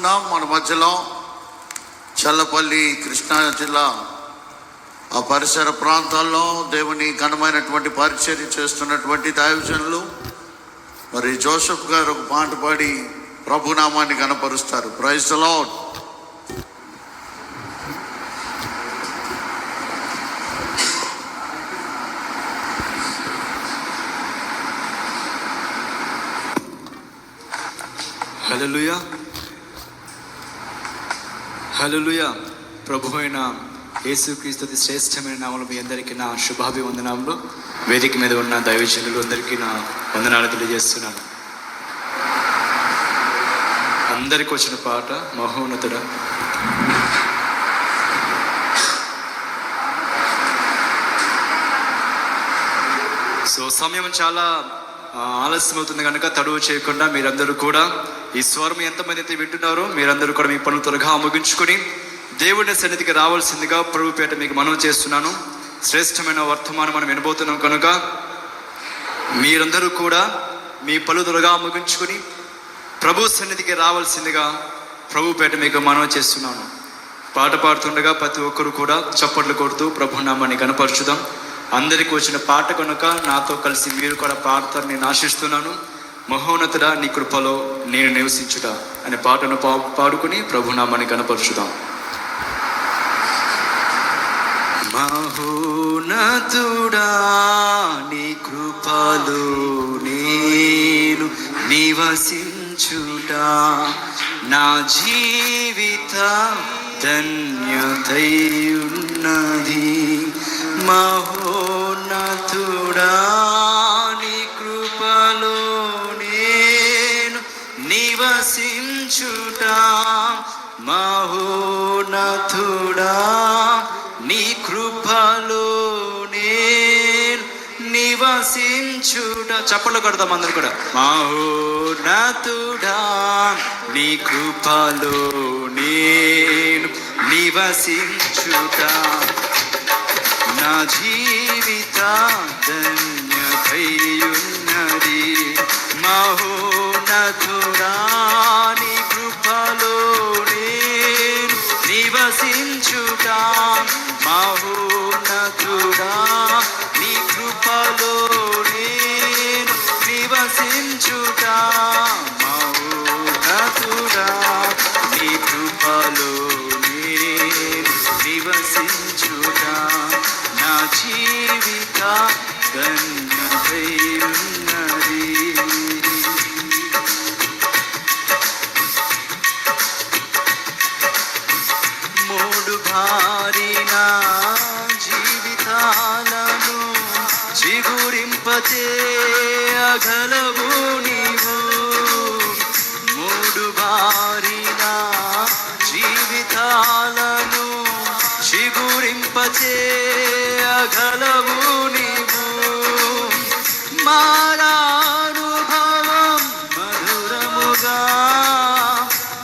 మన మధ్యలో చల్లపల్లి కృష్ణా జిల్లా ఆ పరిసర ప్రాంతాల్లో దేవుని ఘనమైనటువంటి పరిచర్య చేస్తున్నటువంటి దైవజనులు మరి జోసెఫ్ గారు ఒక పాట పాడి ప్రభునామాన్ని ఘనపరుస్తారు. Praise the Lord. Hallelujah, hallelujah. ప్రభు అయిన యేసుక్రీస్తు శ్రేష్టమైన నామములో మీ అందరికీ నా శుభాభివందనాలు. వేదిక మీద ఉన్న దైవజనులు అందరికీ నా వందనాలు తెలియజేస్తున్నాను. అందరికి వచ్చిన పాట మహోన్నతుడా. సో సమయం చాలా ఆలస్యం అవుతుంది కనుక తడువు చేయకుండా మీరందరూ కూడా ఈ స్వరం ఎంతమంది అయితే వింటున్నారో మీరందరూ కూడా మీ పనులు త్వరగా ముగించుకొని దేవుడి సన్నిధికి రావాల్సిందిగా ప్రభు పేట మీకు మనవి చేస్తున్నాను. శ్రేష్టమైన వర్తమానం మనం వినబోతున్నాం కనుక మీరందరూ కూడా మీ పనులు త్వరగా ముగించుకొని ప్రభు సన్నిధికి రావాల్సిందిగా ప్రభు పేట మీకు మనవి చేస్తున్నాను. పాట పాడుతుండగా ప్రతి ఒక్కరు కూడా చప్పట్లు కొడుతూ ప్రభు నామాన్ని కనపరుచుదాం. అందరికి వచ్చిన పాట కనుక నాతో కలిసి మీరు కూడా పాడతారని నేను ఆశిస్తున్నాను. మహోన్నతుడా నీ కృపలో నేను నివసించుట అనే పాటను పాడుకుని ప్రభునామాన్ని కనపరుచుదాం. మహోన్నతుడా నీ కృపలో నేను నివసించుట నా జీవిత ధన్యతై ఉన్నది. మహోన్నతుడా నీ కృపలో నేను నివసించుట మహోన్నతుడా నీ కృపలో నేను నివసించుట. చప్పట్లు కొడదాం అందరూ కూడా. మహోన్నతుడా నీ కృపలో నేను నివసించుట నా జీవిత ధన్యతై ఉన్నది. మహోన్నతుడా నీ కృపలో నేను నివసించుట మహోన్నతుడా నీ కృపలో నేను నివసించుట మహోన్నతుడా నీ కృపలో నేను నివసించుట నా జీవిత ధన్యతై ఉన్నది. మూడు భారీన జీవితాలను చిగురింపచేయగలవు నీవు. మూడు భారీన జీవితాలను చిగురింపచేయగలవు నీవు. మారానుభవం మధురముగా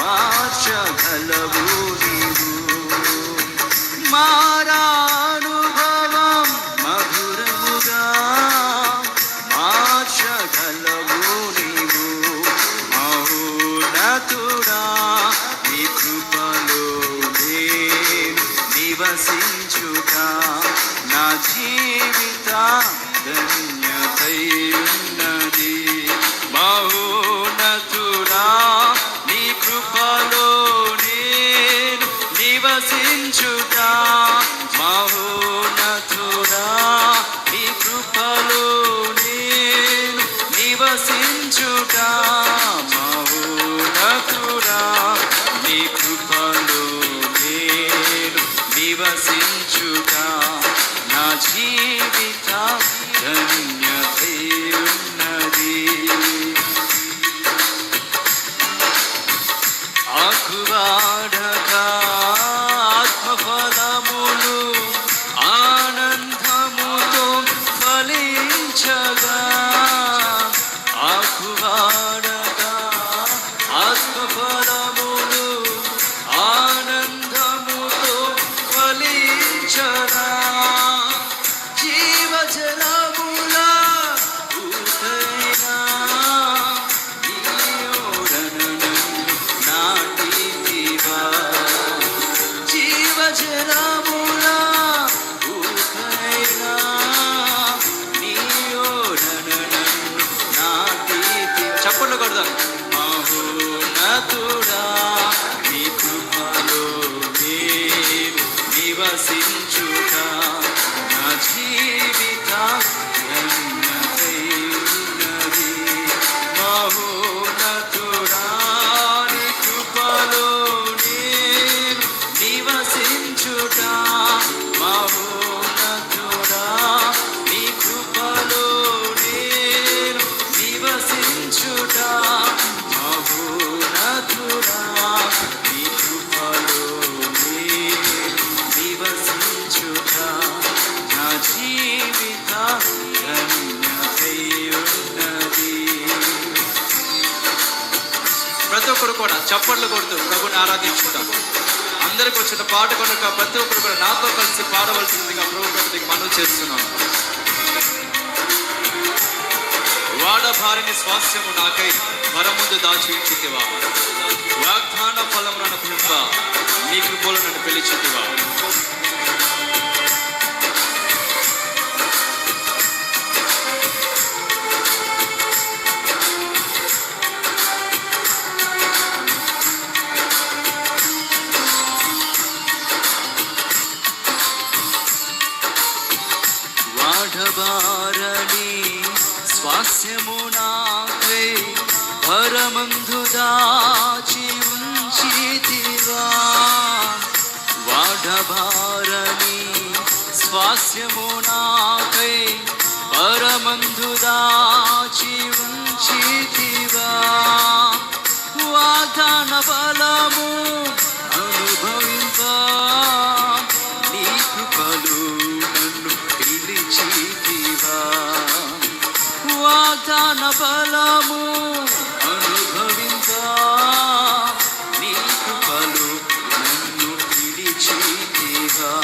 మార్చగలవు నీవు. మారానుభవం మధురముగా మార్చగలవు నీవు. మహోన్నతుడా నీ కృపలో నేను నివసించుట నా జీవిత ధన్యతై ఉన్నది. మహోన్నతుడా నీ కృపలో నేను నివసించుట మహోన్నతుడా నీ కృపలో నేను నివసించుట మహోన్నతుడా నీ కృపలో నేను నివసించుట నా జీవిత ధన్యతై ఉన్నది. ఆకువాడక ఆత్మఫలములు ఆనందముతో ఫలించగా ఆకువాడక ఆత్మఫలములు ఆనందముతో ఫలించగా జీవజలముల ఊటైనా నీ ఓడను నాటి మహోన్నతుడా నీ కృపలో నేను నివసించుట నా జీవిత ధన్యతై ఉన్నది. మహోన్నతుడా నీ కృపలో నేను నివసించుట మహోన్నతుడా నీ కృపలో నేను నివసించుట మహోన్నతుడా నీ కృపలో నేను నివసించుట నా జీవిత ధన్యతై ఉన్నది. ప్రతి ఒక్కరు కూడా చప్పట్లు కొడుతూ ప్రభుని ఆరాధించుకుంటాం. అందరికి వచ్చిన పాట కొనక ప్రతి ఒక్కరు కూడా నాతో కలిసి పాడవలసిందిగా ప్రభు ప్రతికి మనవి చేస్తున్నాం. వాడభారిని స్వాస్థ్యము నాకై వరముందు దాచి ఉంచితివా, వాగ్దాన ఫలములను పింప నీ కృపలో నన్ను పిలిచితివా. వాడబారని స్వాస్యము నాకై పరమందు దాచి ఉంచితివా, వాడబారని స్వాస్యము నాకై పరమందు దాచి ఉంచితివా. వాగ్దాన బలము అనుభవింప నీ కృపలు నన్ను పిలిచితివా. వాగ్దాన బలము అనుభవింప నీ కృపలు నన్ను పిలిచితివా.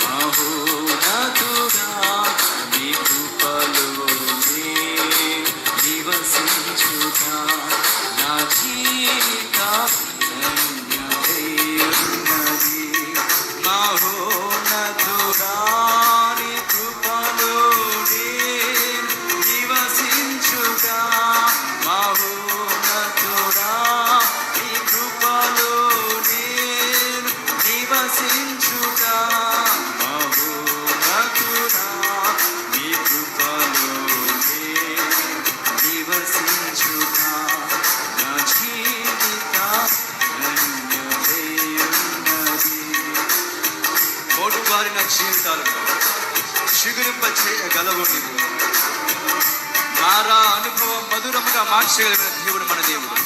మహోన్నతుడా నీ కృపలో నివసించుట నా జీవిత ధన్యతై ఉన్నది. మహోన్నతుడా నీ కృపలో నివసించుట మహోన్నతుడా నీ కృపలో నివసించుట మహోన్నతుడా నీ కృపలో నివసించుట నా జీవిత ధన్యతై ఉన్నది. మోటుబారిన జీవితాలను చిగురింప చేయగలవు నీవు. మారా అనుభవం మధురముగా మార్చగలిగిన దేవుడు మన దేవుడు.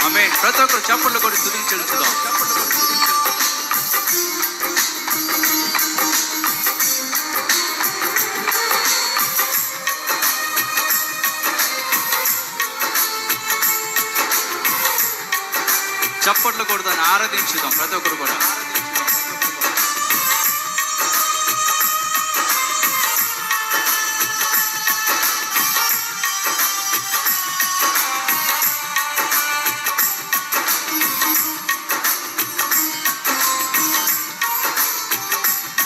ఆమేన్. ప్రతి ఒక్కరు చప్పట్లు కొట్టి స్తుతించి చెల్లిద్దాం. చప్పట్లు కొడుతాను ఆరాధించుదాం ప్రతి ఒక్కరు కూడా.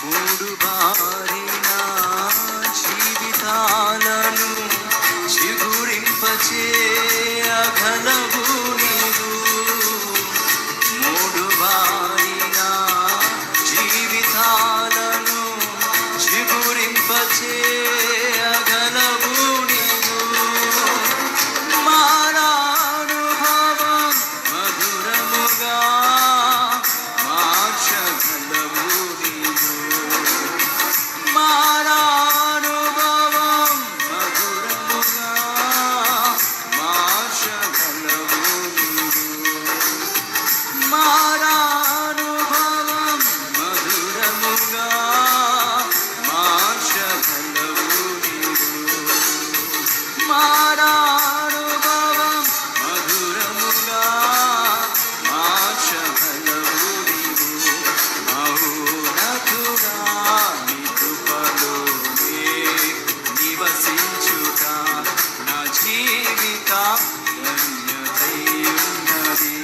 మూడు బారిన జీవితాలను చిగురింపచేయగలవు నీవు. మూడు బారిన జీవితాలను చిగురింపచేయగలవు నీవు. మారానుభవం మధురముగా మార్చగలవు నీవు. మారానుభవం మధురముగా మార్చగలవు నీవు. మారానుభవం మధురముగా మార్చగలవు నీవు. మారానుభవం మధురముగా మార్చగలవు నీవు. మహోన్నతుడా నీ కృపలో నివసించుట నా జీవిత ధన్యతై ఉన్నది.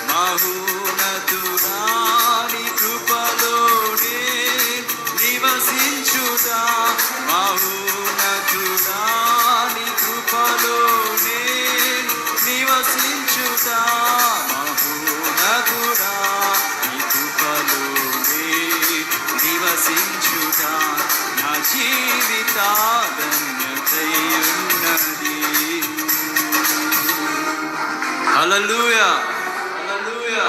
మహోన్నతుడా నీ కృపలో నివసించుట మహోన్నతుడా నీ కృపలో నివసించుట హల్లెలూయా హల్లెలూయా.